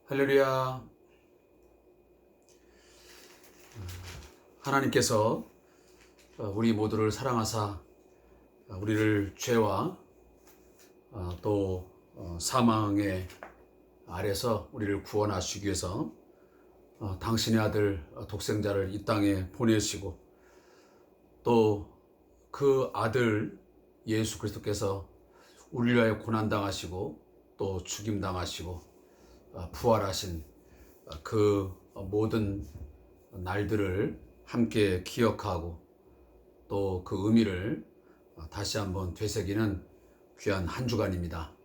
할렐루야. 하나님께서 우리 모두를 사랑하사 우리를 죄와 또 사망의 아래서 우리를 구원하시기 위해서 당신의 아들 독생자를 이 땅에 보내시고 또 그 아들 예수 그리스도께서 우리를 위하여 고난당하시고 또 죽임당하시고 부활하신 그 모든 날들을 함께 기억하고 또 그 의미를 다시 한번 되새기는 귀한 한 주간입니다.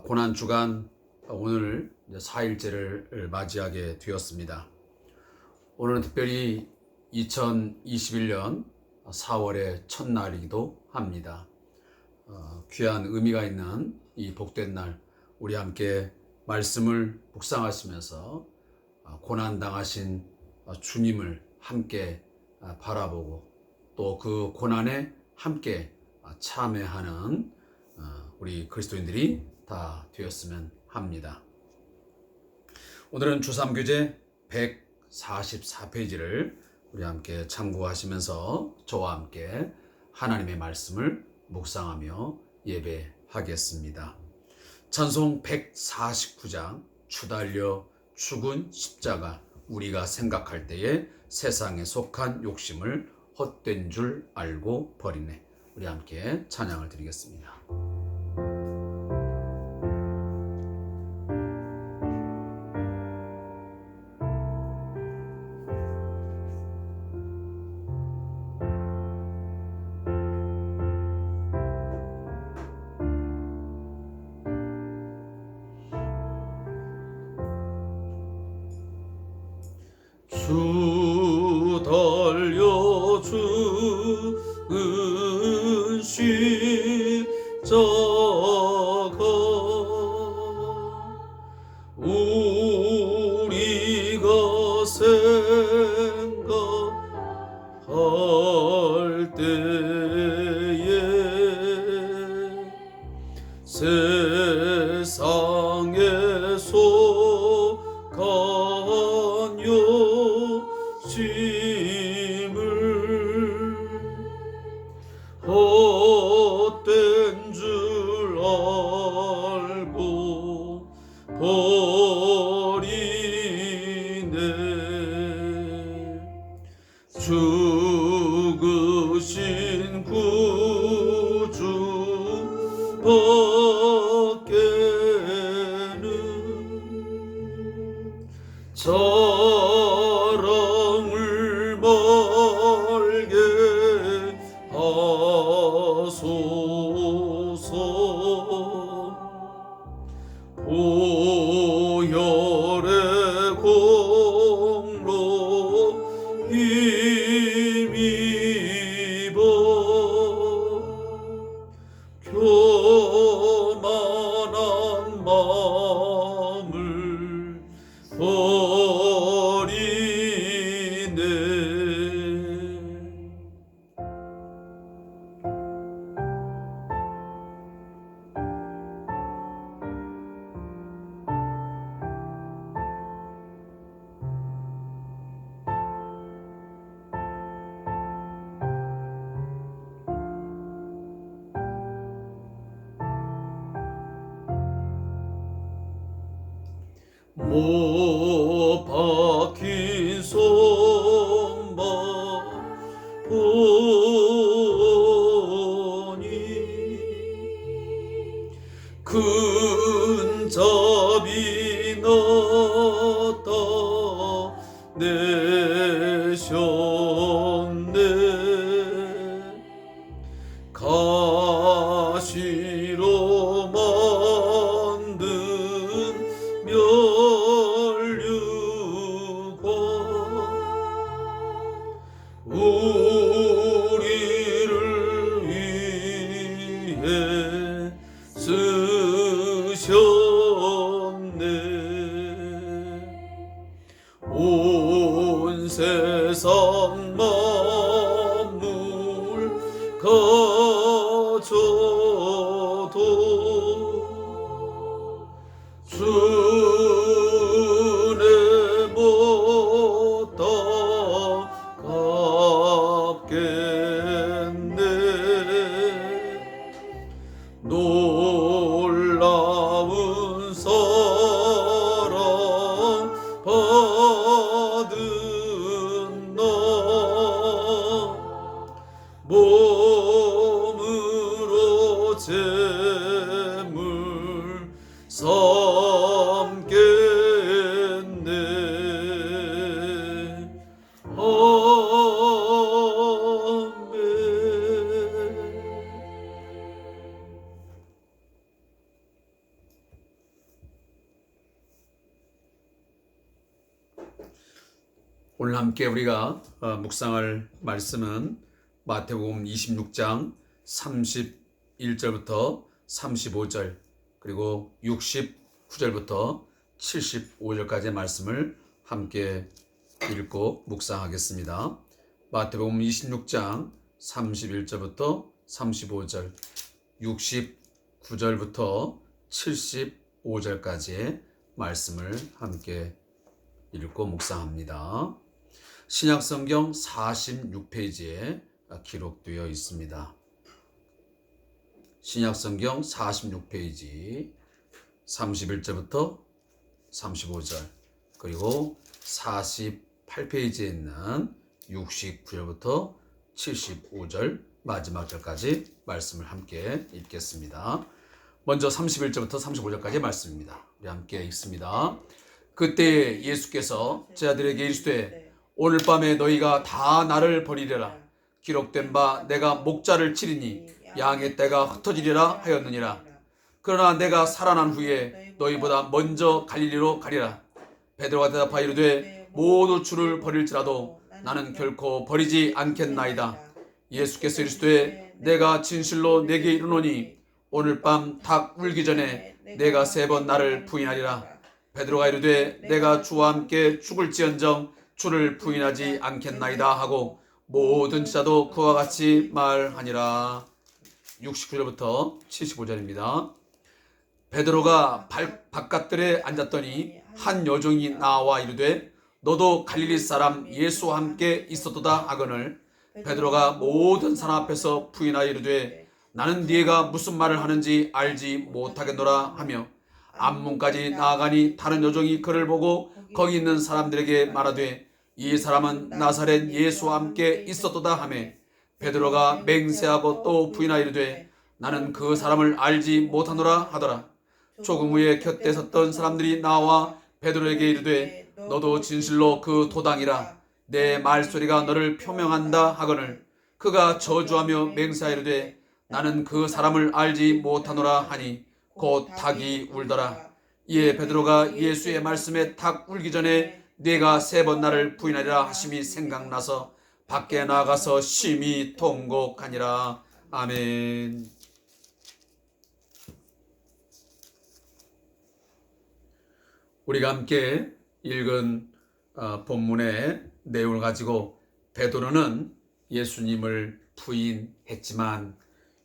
고난주간 오늘 4일째를 맞이하게 되었습니다. 오늘은 특별히 2021년 4월의 첫날이기도 합니다. 귀한 의미가 있는 이 복된 날 우리 함께 말씀을 묵상하시면서 고난당하신 주님을 함께 바라보고 또 그 고난에 함께 참여하는 우리 그리스도인들이 다 되었으면 합니다. 오늘은 주3교재 144페이지를 우리 함께 참고하시면서 저와 함께 하나님의 말씀을 묵상하며 예배하겠습니다. 찬송 149장 주 달려 죽은 십자가 우리가 생각할 때에 세상에 속한 욕심을 헛된 줄 알고 버리네. 우리 함께 찬양을 드리겠습니다. 주 달려 죽은 십자가 우리가 생각할 때에 세상에 속한 욕심을 헛된 줄 알고 버리네. 죽으신 구주 밖에는 사랑을 말게 하소서. 보혈의 공로 힘입어 교만한 마음을 버리네. 못 박힌 손만 보니 큰 잡이 나타내셨네. 가시로 만든 멸류관 우리를 위해 쓰셨네. 온 세상 만물 가져도 주 사랑 받은 나 몸으로 제물 삼겠네. 오늘 함께 우리가 묵상할 말씀은 마태복음 26장 31절부터 35절 그리고 69절부터 75절까지의 말씀을 함께 읽고 묵상하겠습니다. 마태복음 26장 31절부터 35절 69절부터 75절까지의 말씀을 함께 읽고 묵상합니다. 신약성경 46페이지에 기록되어 있습니다. 신약성경 46페이지 31절부터 35절 그리고 48페이지에 있는 69절부터 75절 마지막 절까지 말씀을 함께 읽겠습니다. 먼저 31절부터 35절까지 말씀입니다. 우리 함께 읽습니다. 그때 예수께서 제자들에게 이르시되 오늘 밤에 너희가 다 나를 버리리라. 기록된 바 내가 목자를 치리니 양의 떼가 흩어지리라 하였느니라. 그러나 내가 살아난 후에 너희보다 먼저 갈릴리로 가리라. 베드로가 대답하여 이르되 모두 주를 버릴지라도 나는 결코 버리지 않겠나이다. 예수께서 이르시되 내가 진실로 내게 이르노니 오늘 밤 닭 울기 전에 내가 3번 나를 부인하리라. 베드로가 이르되 내가 주와 함께 죽을지언정 주를 부인하지 않겠나이다 하고 모든 제자도 그와 같이 말하니라. 69절부터 75절입니다. 베드로가 바깥들에 앉았더니 한 여종이 나와 이르되 너도 갈릴리 사람 예수와 함께 있었도다 하거늘 베드로가 모든 사람 앞에서 부인하여 이르되 나는 네가 무슨 말을 하는지 알지 못하겠노라 하며 앞문까지 나아가니 다른 여종이 그를 보고 거기 있는 사람들에게 말하되 이 사람은 나사렛 예수와 함께 있었도다 하매 베드로가 맹세하고 또 부인하여 이르되 나는 그 사람을 알지 못하노라 하더라. 조금 후에 곁에 섰던 사람들이 나와 베드로에게 이르되 너도 진실로 그 도당이라. 내 말소리가 너를 표명한다 하거늘 그가 저주하며 맹세하여 이르되 나는 그 사람을 알지 못하노라 하니 곧 닭이 울더라. 이에 베드로가 예수의 말씀에 닭 울기 전에 네가 3번 나를 부인하리라 하심이 생각나서 밖에 나가서 심히 통곡하니라. 아멘. 우리가 함께 읽은 본문의 내용을 가지고 베드로는 예수님을 부인했지만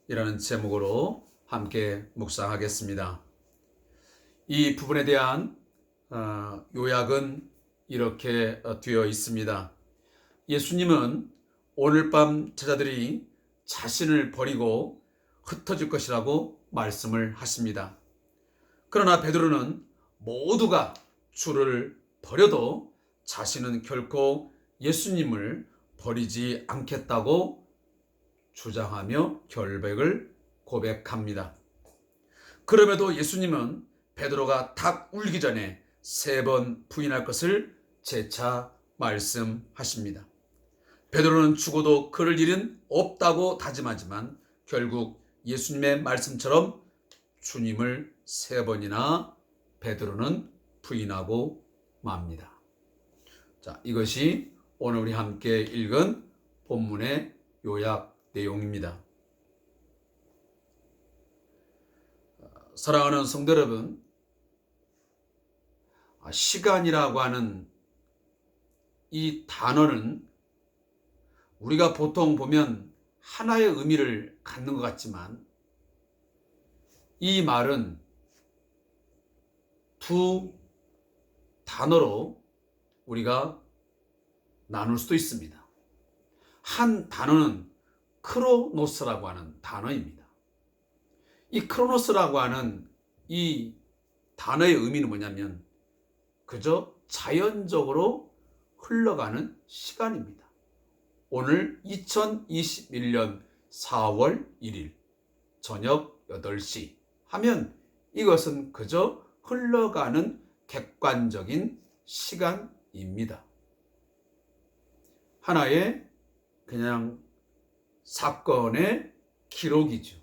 이라는 제목으로 함께 묵상하겠습니다. 이 부분에 대한 요약은 이렇게 되어 있습니다. 예수님은 오늘 밤 제자들이 자신을 버리고 흩어질 것이라고 말씀을 하십니다. 그러나 베드로는 모두가 주를 버려도 자신은 결코 예수님을 버리지 않겠다고 주장하며 결백을 고백합니다. 그럼에도 예수님은 베드로가 닭 울기 전에 3번 부인할 것을 재차 말씀하십니다. 베드로는 죽어도 그럴 일은 없다고 다짐하지만 결국 예수님의 말씀처럼 주님을 3번이나 베드로는 부인하고 맙니다. 자, 이것이 오늘 우리 함께 읽은 본문의 요약 내용입니다. 사랑하는 성도 여러분, 시간이라고 하는 이 단어는 우리가 보통 보면 하나의 의미를 갖는 것 같지만 이 말은 두 단어로 우리가 나눌 수도 있습니다. 한 단어는 크로노스라고 하는 단어입니다. 이 크로노스라고 하는 이 단어의 의미는 뭐냐면 그저 자연적으로 흘러가는 시간입니다. 오늘 2021년 4월 1일 저녁 8시 하면 이것은 그저 흘러가는 객관적인 시간입니다. 하나의 그냥 사건의 기록이죠.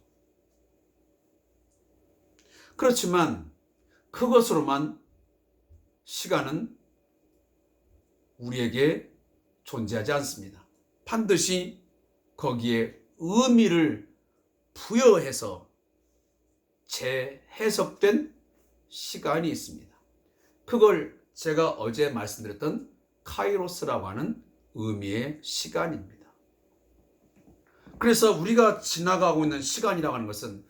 그렇지만 그것으로만 시간은 우리에게 존재하지 않습니다. 반드시 거기에 의미를 부여해서 재해석된 시간이 있습니다. 그걸 제가 어제 말씀드렸던 카이로스라고 하는 의미의 시간입니다. 그래서 우리가 지나가고 있는 시간이라고 하는 것은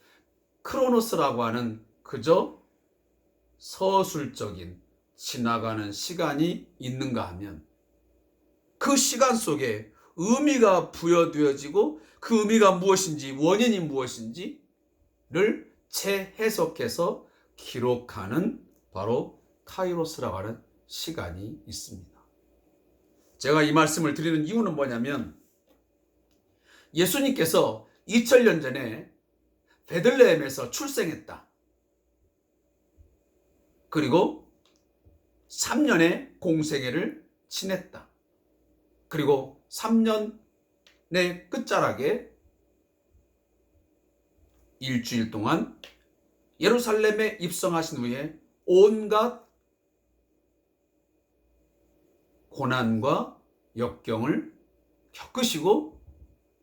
크로노스라고 하는 그저 서술적인 지나가는 시간이 있는가 하면 그 시간 속에 의미가 부여되어지고 그 의미가 무엇인지 원인이 무엇인지를 재해석해서 기록하는 바로 카이로스라고 하는 시간이 있습니다. 제가 이 말씀을 드리는 이유는 뭐냐면 예수님께서 2000년 전에 베들레헴에서 출생했다. 그리고 3년의 공생애를 지냈다. 그리고 3년의 끝자락에 일주일 동안 예루살렘에 입성하신 후에 온갖 고난과 역경을 겪으시고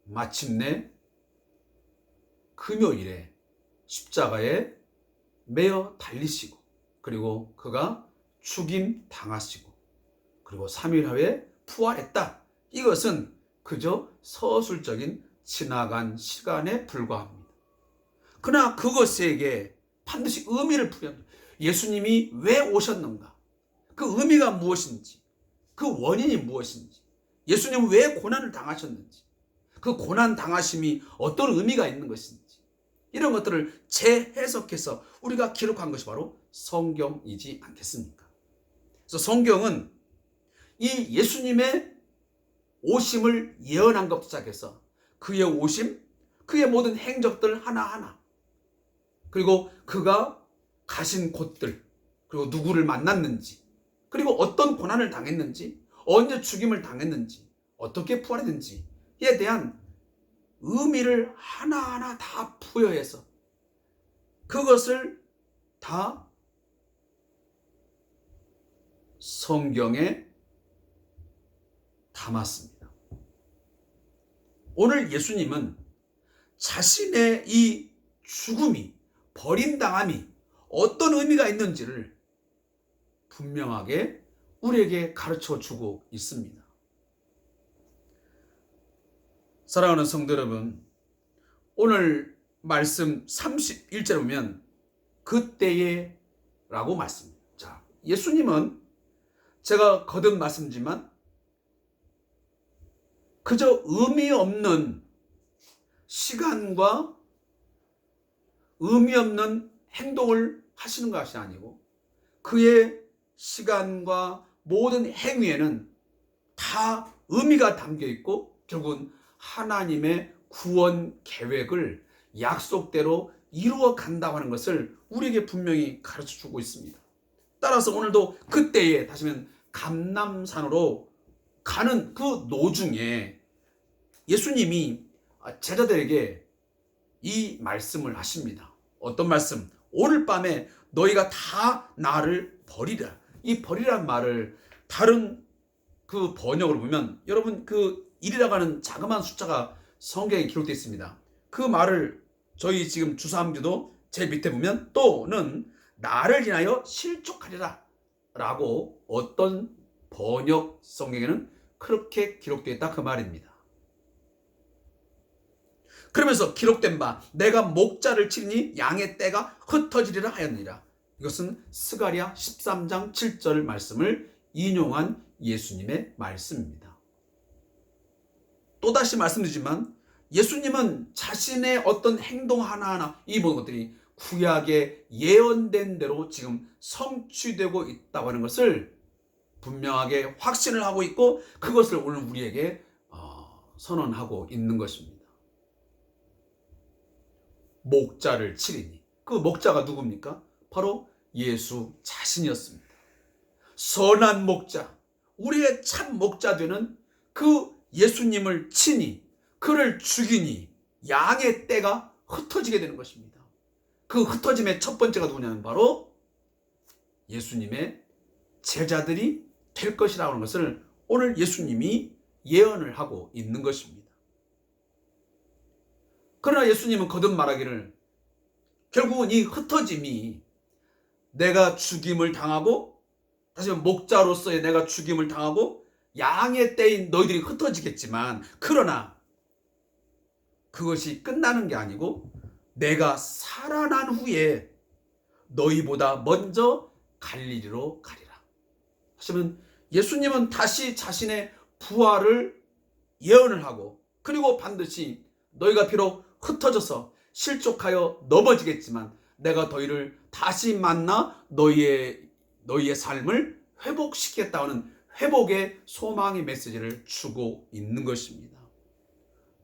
마침내 금요일에 십자가에 매어 달리시고 그리고 그가 죽임 당하시고 그리고 3일 후에 부활했다. 이것은 그저 서술적인 지나간 시간에 불과합니다. 그러나 그것에게 반드시 의미를 부여합니다. 예수님이 왜 오셨는가? 그 의미가 무엇인지, 그 원인이 무엇인지, 예수님은 왜 고난을 당하셨는지, 그 고난 당하심이 어떤 의미가 있는 것인지, 이런 것들을 재해석해서 우리가 기록한 것이 바로 성경이지 않겠습니까? 그래서 성경은 이 예수님의 오심을 예언한 것부터 시작해서 그의 오심, 그의 모든 행적들 하나하나, 그리고 그가 가신 곳들, 그리고 누구를 만났는지, 그리고 어떤 고난을 당했는지, 언제 죽임을 당했는지, 어떻게 부활했는지에 대한 의미를 하나하나 다 부여해서 그것을 다 성경에 담았습니다. 오늘 예수님은 자신의 이 죽음이, 버림당함이 어떤 의미가 있는지를 분명하게 우리에게 가르쳐 주고 있습니다. 사랑하는 성도 여러분, 오늘 말씀 31절에 보면 그때에 라고 말씀입니다. 자, 예수님은 제가 거듭 말씀드리지만 그저 의미 없는 시간과 의미 없는 행동을 하시는 것이 아니고 그의 시간과 모든 행위에는 다 의미가 담겨 있고 결국은 하나님의 구원 계획을 약속대로 이루어 간다고 하는 것을 우리에게 분명히 가르쳐 주고 있습니다. 따라서 오늘도 그때에 다시 말하면 감람산으로 가는 그 노중에 예수님이 제자들에게 이 말씀을 하십니다. 어떤 말씀? 오늘 밤에 너희가 다 나를 버리라. 이 버리란 말을 다른 그 번역으로 보면 여러분 그 1이라고 하는 자그마한 숫자가 성경에 기록되어 있습니다. 그 말을 저희 지금 주사함교도 제 밑에 보면 또는 나를 인하여 실족하리라 라고 어떤 번역 성경에는 그렇게 기록되어 있다 그 말입니다. 그러면서 기록된 바 내가 목자를 치리니 양의 떼가 흩어지리라 하였느니라. 이것은 스가랴 13장 7절 말씀을 인용한 예수님의 말씀입니다. 또다시 말씀드리지만 예수님은 자신의 어떤 행동 하나하나 이 모든 것들이 구약에 예언된 대로 지금 성취되고 있다고 하는 것을 분명하게 확신을 하고 있고, 그것을 오늘 우리에게 선언하고 있는 것입니다. 목자를 치리니, 그 목자가 누굽니까? 바로 예수 자신이었습니다. 선한 목자, 우리의 참 목자 되는 그 예수님을 치니, 그를 죽이니 양의 떼가 흩어지게 되는 것입니다. 그 흩어짐의 첫 번째가 누구냐면 바로 예수님의 제자들이 될 것이라고 하는 것을 오늘 예수님이 예언을 하고 있는 것입니다. 그러나 예수님은 거듭 말하기를, 결국은 이 흩어짐이 내가 죽임을 당하고, 다시 말해 목자로서의 내가 죽임을 당하고 양의 떼인 너희들이 흩어지겠지만, 그러나 그것이 끝나는 게 아니고 내가 살아난 후에 너희보다 먼저 갈릴리로 가리라. 하시면 예수님은 다시 자신의 부활을 예언을 하고, 그리고 반드시 너희가 비록 흩어져서 실족하여 넘어지겠지만 내가 너희를 다시 만나 너희의 삶을 회복시키겠다는 회복의 소망의 메시지를 주고 있는 것입니다.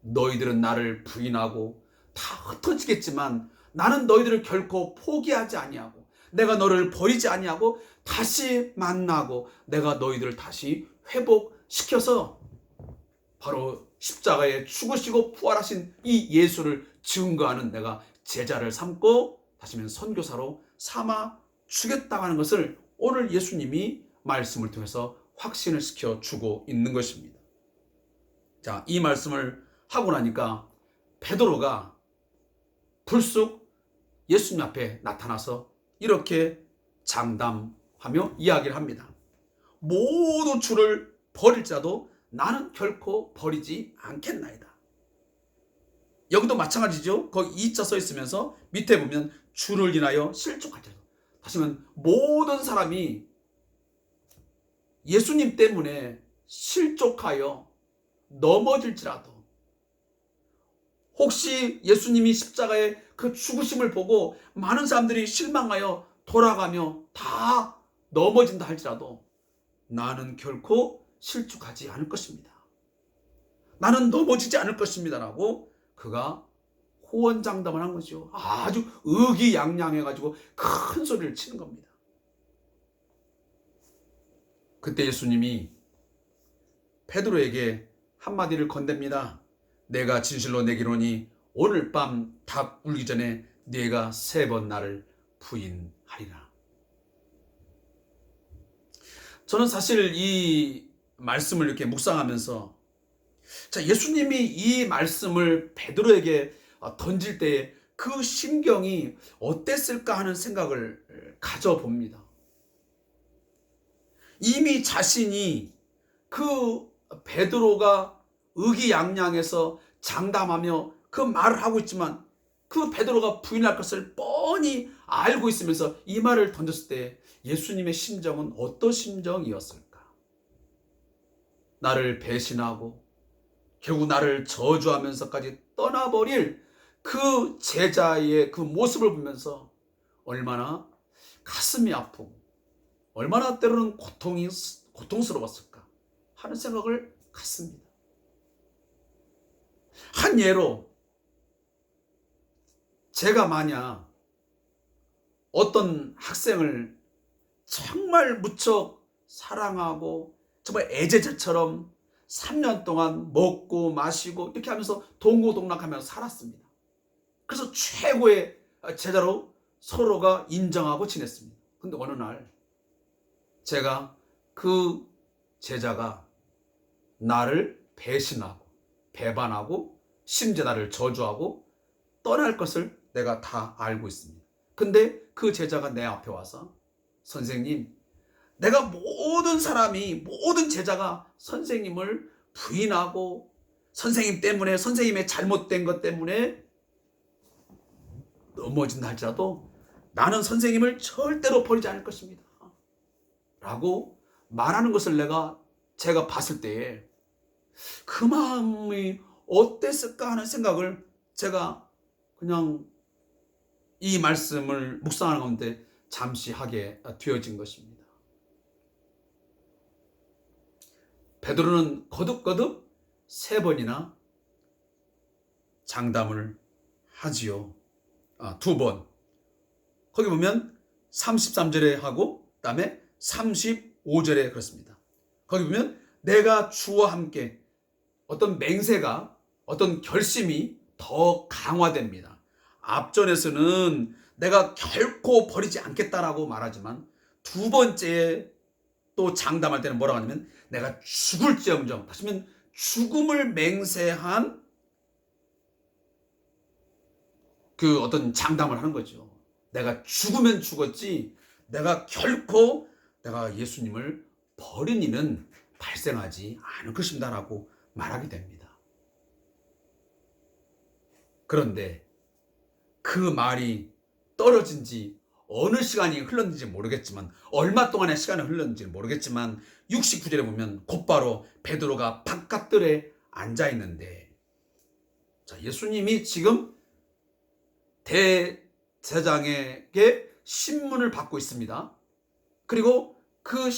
너희들은 나를 부인하고 다 흩어지겠지만 나는 너희들을 결코 포기하지 아니하고 내가 너를 버리지 아니하고 다시 만나고 내가 너희들을 다시 회복시켜서 바로 십자가에 죽으시고 부활하신 이 예수를 증거하는 내가 제자를 삼고 다시면 선교사로 삼아 주겠다고 하는 것을 오늘 예수님이 말씀을 통해서 확신을 시켜주고 있는 것입니다. 자, 이 말씀을 하고 나니까 베드로가 불쑥 예수님 앞에 나타나서 이렇게 장담하며 이야기를 합니다. 모든 주를 버릴지라도 나는 결코 버리지 않겠나이다. 여기도 마찬가지죠. 거기 2자 써 있으면서 밑에 보면 주를 인하여 실족할지라도, 다시 말하면 모든 사람이 예수님 때문에 실족하여 넘어질지라도, 혹시 예수님이 십자가의 그 죽으심을 보고 많은 사람들이 실망하여 돌아가며 다 넘어진다 할지라도 나는 결코 실족하지 않을 것입니다. 나는 넘어지지 않을 것입니다 라고 그가 호언장담을 한 것이죠. 아주 의기양양해가지고 큰 소리를 치는 겁니다. 그때 예수님이 베드로에게 한마디를 건넵니다. 내가 진실로 내기로니 오늘 밤 닭 울기 전에 네가 3번 나를 부인하리라. 저는 사실 이 말씀을 이렇게 묵상하면서, 자, 예수님이 이 말씀을 베드로에게 던질 때 그 심경이 어땠을까 하는 생각을 가져봅니다. 이미 자신이 그 베드로가 의기양양해서 장담하며 그 말을 하고 있지만 그 베드로가 부인할 것을 뻔히 알고 있으면서 이 말을 던졌을 때 예수님의 심정은 어떤 심정이었을까? 나를 배신하고 결국 나를 저주하면서까지 떠나버릴 그 제자의 그 모습을 보면서 얼마나 가슴이 아프고 얼마나 때로는 고통스러웠을까 하는 생각을 갖습니다. 한 예로, 제가 만약 어떤 학생을 정말 무척 사랑하고 정말 애제자처럼 3년 동안 먹고 마시고 이렇게 하면서 동고동락하면서 살았습니다. 그래서 최고의 제자로 서로가 인정하고 지냈습니다. 근데 어느 날 제가 그 제자가 나를 배신하고 배반하고 심지어 나를 저주하고 떠날 것을 내가 다 알고 있습니다. 근데 그 제자가 내 앞에 와서, 선생님, 내가 모든 제자가 선생님을 부인하고 선생님 때문에, 선생님의 잘못된 것 때문에 넘어진다 할지라도 나는 선생님을 절대로 버리지 않을 것입니다 라고 말하는 것을 제가 봤을 때에 그 마음이 어땠을까 하는 생각을 제가 그냥 이 말씀을 묵상하는 가운데 잠시 하게 되어진 것입니다. 베드로는 거듭거듭 3번이나 장담을 하지요. 2번. 거기 보면 33절에 하고 그다음에 35절에 그렇습니다. 거기 보면 내가 주와 함께 어떤 맹세가 어떤 결심이 더 강화됩니다. 앞전에서는 내가 결코 버리지 않겠다라고 말하지만 2번째에 또 장담할 때는 뭐라고 하냐면 내가 죽을지언정, 다시 말하면 죽음을 맹세한 그 어떤 장담을 하는 거죠. 내가 죽으면 죽었지 내가 결코 내가 예수님을 버린 일은 발생하지 않을 것입니다라고 말하게 됩니다. 그런데 그 말이 떨어진 지 어느 시간이 흘렀는지 모르겠지만 얼마 동안의 시간이 흘렀는지 모르겠지만 69절에 보면 곧바로 베드로가 바깥들에 앉아 있는데, 자, 예수님이 지금 대제사장에게 신문을 받고 있습니다. 그리고 그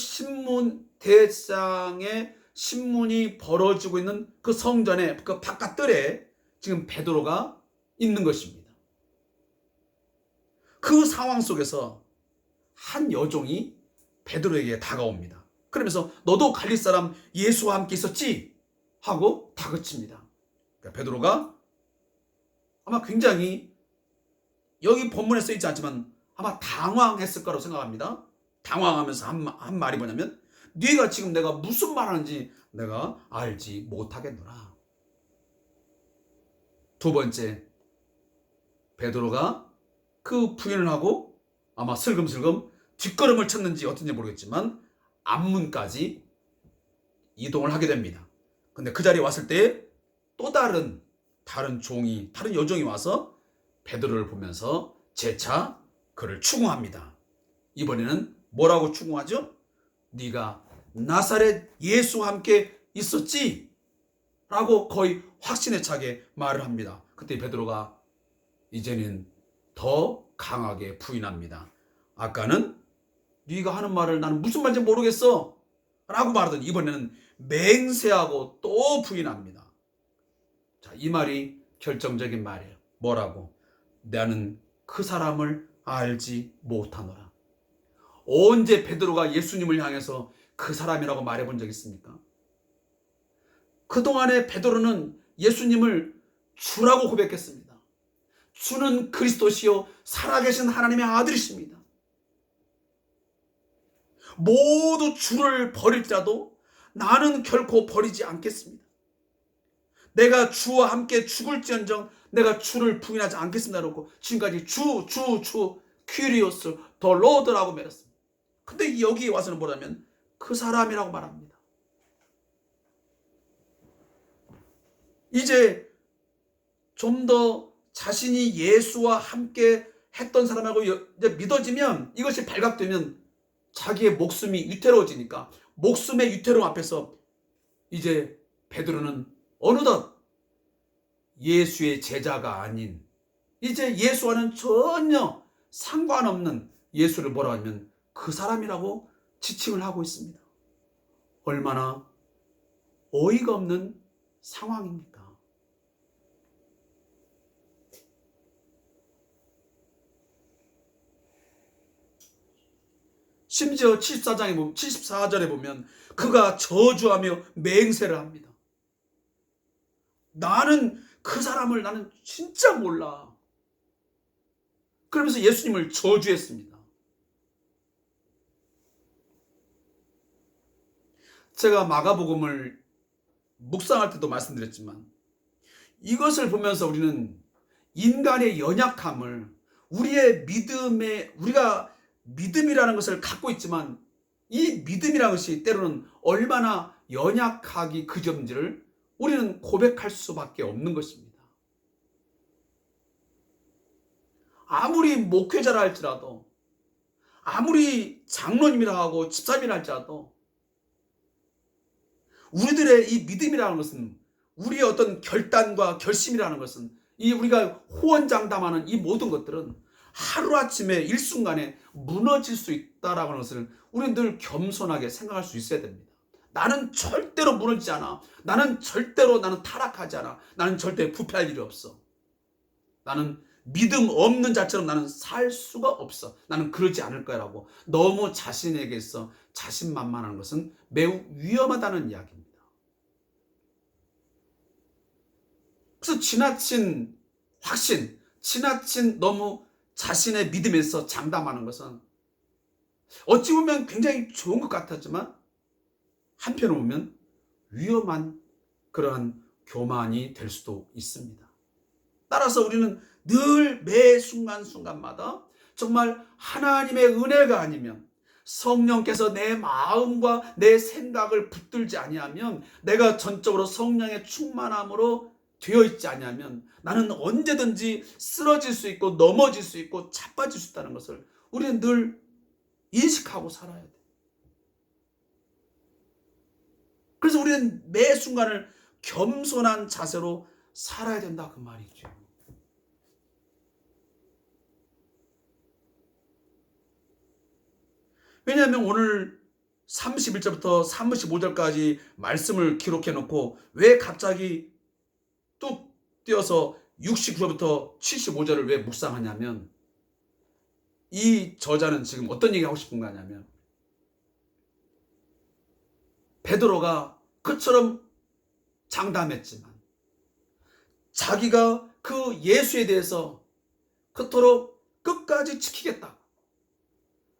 대제사장의 신문이 벌어지고 있는 그 성전의 그 바깥들에 지금 베드로가 있는 것입니다. 그 상황 속에서 한 여종이 베드로에게 다가옵니다. 그러면서 너도 갈릴 사람 예수와 함께 있었지? 하고 다그칩니다. 그러니까 베드로가 아마 굉장히, 여기 본문에 쓰이지 않지만 아마 당황했을 거라고 생각합니다. 당황하면서 한 말이 뭐냐면 네가 지금 내가 무슨 말하는지 내가 알지 못하겠노라. 2번째, 베드로가 그 부인을 하고 아마 슬금슬금 뒷걸음을 쳤는지 어떤지 모르겠지만 앞문까지 이동을 하게 됩니다. 근데 그 자리에 왔을 때 또 다른 여종이 와서 베드로를 보면서 재차 그를 추궁합니다. 이번에는 뭐라고 추궁하죠? 네가 나사렛 예수와 함께 있었지? 라고 거의 확신에 차게 말을 합니다. 그때 베드로가 이제는 더 강하게 부인합니다. 아까는 네가 하는 말을 나는 무슨 말인지 모르겠어 라고 말하더니 이번에는 맹세하고 또 부인합니다. 자, 이 말이 결정적인 말이에요. 뭐라고? 나는 그 사람을 알지 못하노라. 언제 베드로가 예수님을 향해서 그 사람이라고 말해본 적 있습니까? 그동안에 베드로는 예수님을 주라고 고백했습니다. 주는 그리스도시요 살아계신 하나님의 아들이십니다. 모두 주를 버릴지라도 나는 결코 버리지 않겠습니다. 내가 주와 함께 죽을지언정 내가 주를 부인하지 않겠습니다. 그러고 지금까지 주 퀴리오스 더 로드라고 말했습니다. 근데 여기 와서는 뭐냐면 그 사람이라고 말합니다. 이제 좀 더 자신이 예수와 함께 했던 사람하고 이제 믿어지면, 이것이 발각되면 자기의 목숨이 위태로워지니까 목숨의 위태로움 앞에서 이제 베드로는 어느덧 예수의 제자가 아닌, 이제 예수와는 전혀 상관없는 예수를 뭐라 하면 그 사람이라고 지칭을 하고 있습니다. 얼마나 어이가 없는 상황입니까? 심지어 74절에 보면 그가 저주하며 맹세를 합니다. 나는 그 사람을 나는 진짜 몰라. 그러면서 예수님을 저주했습니다. 제가 마가복음을 묵상할 때도 말씀드렸지만 이것을 보면서 우리는 인간의 연약함을, 우리가 믿음이라는 것을 갖고 있지만 이 믿음이라는 것이 때로는 얼마나 연약하기 그지없는지를 우리는 고백할 수밖에 없는 것입니다. 아무리 목회자라 할지라도, 아무리 장로님이라 하고 집사님이라 할지라도 우리들의 이 믿음이라는 것은, 우리의 어떤 결단과 결심이라는 것은, 이 우리가 호언장담하는 이 모든 것들은 하루아침에 일순간에 무너질 수 있다라고 하는 것을 우리는 늘 겸손하게 생각할 수 있어야 됩니다. 나는 절대로 무너지지 않아. 나는 타락하지 않아. 나는 절대 부패할 일이 없어. 나는 믿음 없는 자처럼 나는 살 수가 없어. 나는 그러지 않을 거라고 너무 자신에게서 자신만만한 것은 매우 위험하다는 이야기입니다. 그래서 지나친 확신, 지나친 너무 자신의 믿음에서 장담하는 것은 어찌 보면 굉장히 좋은 것 같았지만 한편으로 보면 위험한 그러한 교만이 될 수도 있습니다. 따라서 우리는 늘 매 순간순간마다 정말 하나님의 은혜가 아니면, 성령께서 내 마음과 내 생각을 붙들지 아니하면, 내가 전적으로 성령의 충만함으로 되어 있지 아니하면 나는 언제든지 쓰러질 수 있고 넘어질 수 있고 자빠질 수 있다는 것을 우리는 늘 인식하고 살아야 돼. 그래서 우리는 매 순간을 겸손한 자세로 살아야 된다 그 말이죠. 왜냐하면 오늘 31절부터 35절까지 말씀을 기록해 놓고 왜 갑자기 뚝 띄어서 69절부터 75절을 왜 묵상하냐면, 이 저자는 지금 어떤 얘기하고 싶은 거냐면, 베드로가 그처럼 장담했지만 자기가 그 예수에 대해서 그토록 끝까지 지키겠다.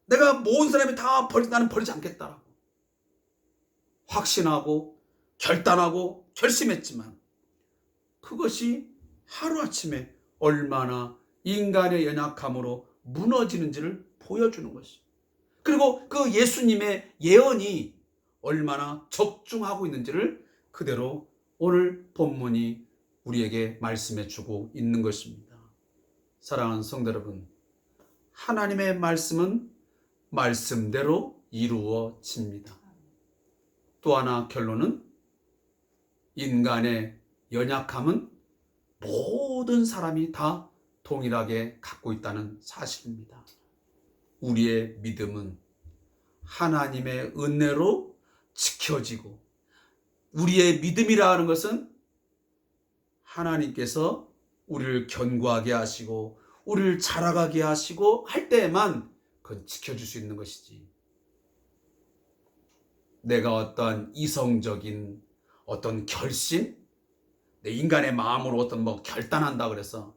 내가 모든 사람이 다 나는 버리지 않겠다라고 확신하고 결단하고 결심했지만 그것이 하루아침에 얼마나 인간의 연약함으로 무너지는지를 보여주는 것이, 그리고 그 예수님의 예언이 얼마나 적중하고 있는지를 그대로 오늘 본문이 우리에게 말씀해 주고 있는 것입니다. 사랑하는 성도 여러분, 하나님의 말씀은 말씀대로 이루어집니다. 또 하나 결론은, 인간의 연약함은 모든 사람이 다 동일하게 갖고 있다는 사실입니다. 우리의 믿음은 하나님의 은혜로 지켜지고, 우리의 믿음이라 하는 것은 하나님께서 우리를 견고하게 하시고 우리를 자라가게 하시고 할 때에만 그건 지켜줄 수 있는 것이지, 내가 어떤 이성적인 어떤 결심, 내 인간의 마음으로 어떤 결단한다 그래서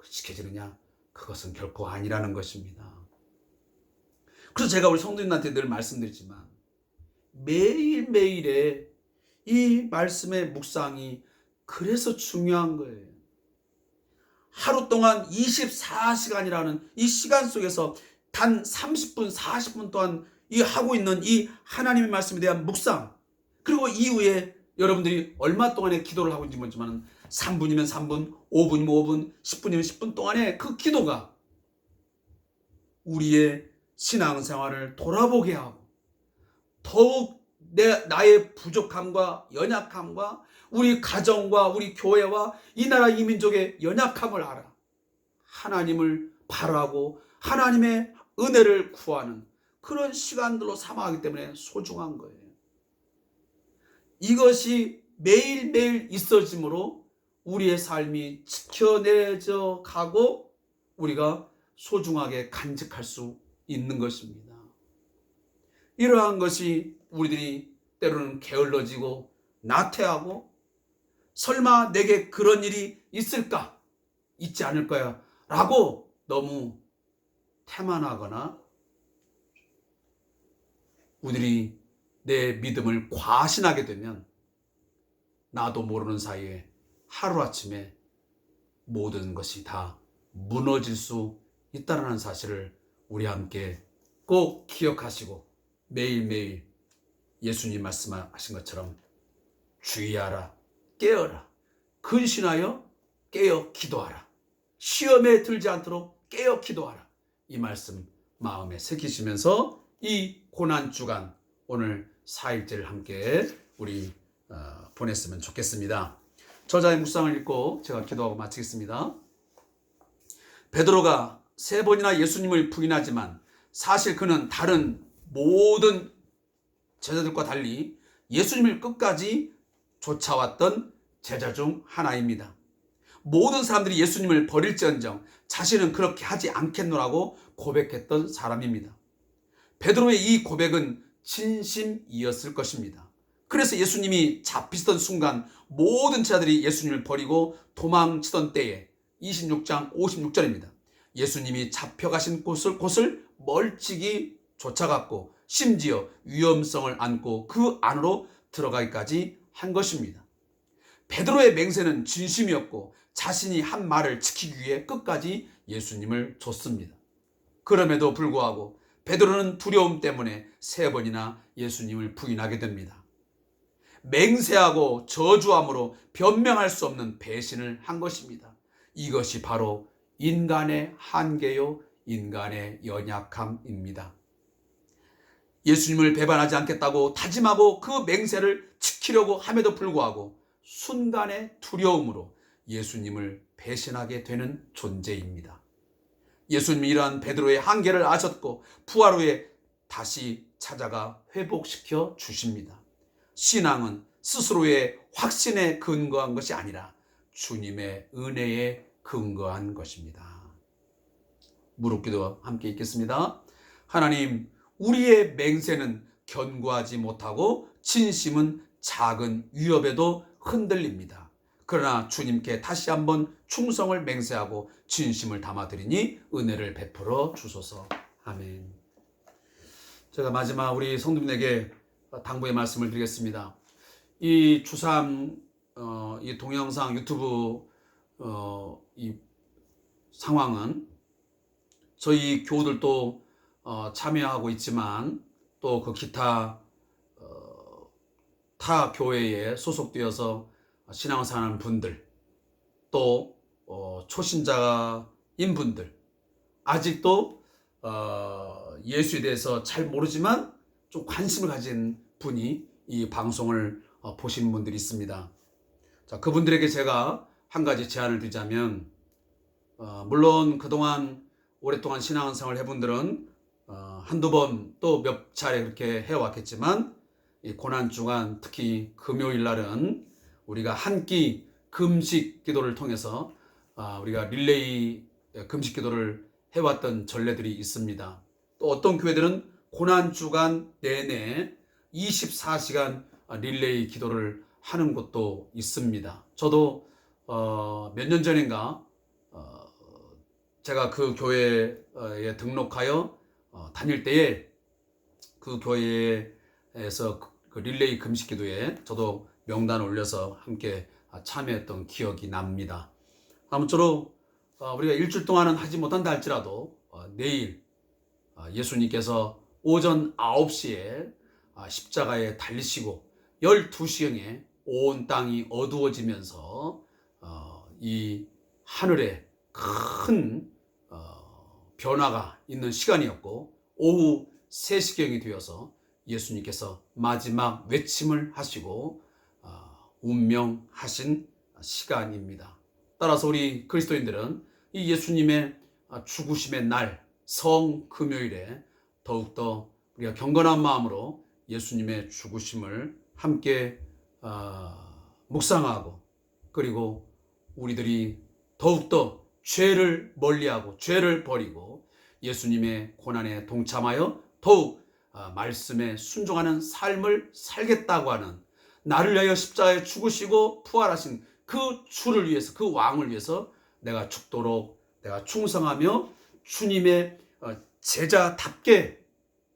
지켜지느냐, 그것은 결코 아니라는 것입니다. 그래서 제가 우리 성도님한테 늘 말씀드리지만 매일매일의 이 말씀의 묵상이 그래서 중요한 거예요. 하루 동안 24시간이라는 이 시간 속에서 단 30분, 40분 동안 이 하고 있는 이 하나님의 말씀에 대한 묵상, 그리고 이후에 여러분들이 얼마 동안의 기도를 하고 있는지 모르지만 3분이면 3분, 5분이면 5분, 10분이면 10분 동안의 그 기도가 우리의 신앙생활을 돌아보게 하고 더욱 나의 부족함과 연약함과 우리 가정과 우리 교회와 이 나라 이 민족의 연약함을 알아 하나님을 바라고 하나님의 은혜를 구하는 그런 시간들로 삼아가기 때문에 소중한 거예요. 이것이 매일매일 있어짐으로 우리의 삶이 지켜내져 가고 우리가 소중하게 간직할 수 있는 것입니다. 이러한 것이 우리들이 때로는 게을러지고 나태하고 설마 내게 그런 일이 있을까? 있지 않을 거야 라고 너무 태만하거나 우리들이 내 믿음을 과신하게 되면 나도 모르는 사이에 하루아침에 모든 것이 다 무너질 수 있다는 사실을 우리 함께 꼭 기억하시고 매일매일 예수님 말씀하신 것처럼 주의하라, 깨어라, 근신하여 깨어 기도하라, 시험에 들지 않도록 깨어 기도하라, 이 말씀 마음에 새기시면서 이 고난주간 오늘 4일째를 함께 우리 보냈으면 좋겠습니다. 저자의 묵상을 읽고 제가 기도하고 마치겠습니다. 베드로가 세 번이나 예수님을 부인하지만 사실 그는 다른 모든 제자들과 달리 예수님을 끝까지 쫓아왔던 제자 중 하나입니다. 모든 사람들이 예수님을 버릴지언정 자신은 그렇게 하지 않겠노라고 고백했던 사람입니다. 베드로의 이 고백은 진심이었을 것입니다. 그래서 예수님이 잡히시던 순간 모든 제자들이 예수님을 버리고 도망치던 때에 26장 56절입니다. 예수님이 잡혀가신 곳을 멀찍이 쫓아갔고 심지어 위험성을 안고 그 안으로 들어가기까지 한 것입니다. 베드로의 맹세는 진심이었고 자신이 한 말을 지키기 위해 끝까지 예수님을 줬습니다. 그럼에도 불구하고 베드로는 두려움 때문에 세 번이나 예수님을 부인하게 됩니다. 맹세하고 저주함으로 변명할 수 없는 배신을 한 것입니다. 이것이 바로 인간의 한계요, 인간의 연약함입니다. 예수님을 배반하지 않겠다고 다짐하고 그 맹세를 지키려고 함에도 불구하고 순간의 두려움으로 예수님을 배신하게 되는 존재입니다. 예수님이 이러한 베드로의 한계를 아셨고 부활 후에 다시 찾아가 회복시켜 주십니다. 신앙은 스스로의 확신에 근거한 것이 아니라 주님의 은혜에 근거한 것입니다. 무릎기도 함께 읽겠습니다. 하나님, 우리의 맹세는 견고하지 못하고 진심은 작은 위협에도 흔들립니다. 그러나 주님께 다시 한번 충성을 맹세하고 진심을 담아드리니 은혜를 베풀어 주소서. 아멘. 제가 마지막 우리 성도님에게 당부의 말씀을 드리겠습니다. 이 주삼 이 동영상 유튜브 이 상황은 저희 교우들도 참여하고 있지만 또 그 기타 타 교회에 소속되어서 신앙생활하는 분들, 또 초신자인 분들, 아직도 예수에 대해서 잘 모르지만 좀 관심을 가진 분이 이 방송을 보시는 분들이 있습니다. 자, 그분들에게 제가 한 가지 제안을 드리자면, 물론 그동안 오랫동안 신앙생활 해분들은 한두 번 또 몇 차례 그렇게 해왔겠지만 이 고난주간 특히 금요일 날은 우리가 한 끼 금식 기도를 통해서 우리가 릴레이 금식 기도를 해왔던 전례들이 있습니다. 또 어떤 교회들은 고난주간 내내 24시간 릴레이 기도를 하는 곳도 있습니다. 저도 몇 년 전인가 제가 그 교회에 등록하여 다닐 때에 그 교회에서 그 릴레이 금식 기도에 저도 명단을 올려서 함께 참여했던 기억이 납니다. 아무쪼록 우리가 일주일 동안은 하지 못한다 할지라도 내일 예수님께서 오전 9시에 십자가에 달리시고 12시경에 온 땅이 어두워지면서 이 하늘에 큰 변화가 있는 시간이었고 오후 3시경이 되어서 예수님께서 마지막 외침을 하시고 운명하신 시간입니다. 따라서 우리 그리스도인들은 이 예수님의 죽으심의 날 성금요일에 더욱더 우리가 경건한 마음으로 예수님의 죽으심을 함께 묵상하고, 그리고 우리들이 더욱더 죄를 멀리하고 죄를 버리고 예수님의 고난에 동참하여 더욱 말씀에 순종하는 삶을 살겠다고 하는, 나를 위하여 십자가에 죽으시고 부활하신 그 주를 위해서, 그 왕을 위해서 내가 죽도록 내가 충성하며 주님의 제자답게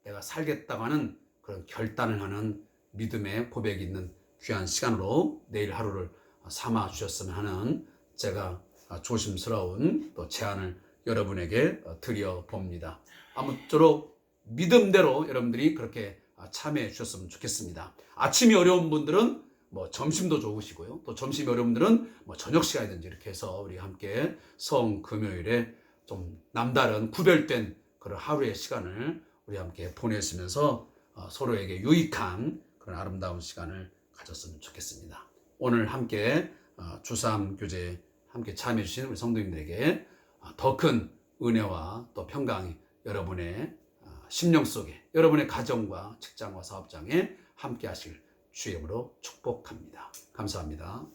내가 살겠다고 하는 그런 결단을 하는 믿음의 고백이 있는 귀한 시간으로 내일 하루를 삼아 주셨으면 하는 제가 조심스러운 또 제안을 여러분에게 드려 봅니다. 아무쪼록 믿음대로 여러분들이 그렇게 참여해 주셨으면 좋겠습니다. 아침이 어려운 분들은 뭐 점심도 좋으시고요. 또 점심이 어려운 분들은 뭐 저녁 시간이든지 이렇게 해서 우리 함께 성금요일에 좀 남다른 구별된 그런 하루의 시간을 우리 함께 보내시면서 서로에게 유익한 그런 아름다운 시간을 가졌으면 좋겠습니다. 오늘 함께 주삼 교제에 함께 참여해 주신 우리 성도님들에게 더 큰 은혜와 또 평강이 여러분의 심령 속에, 여러분의 가정과 직장과 사업장에 함께 하실 주의 이름으로 축복합니다. 감사합니다.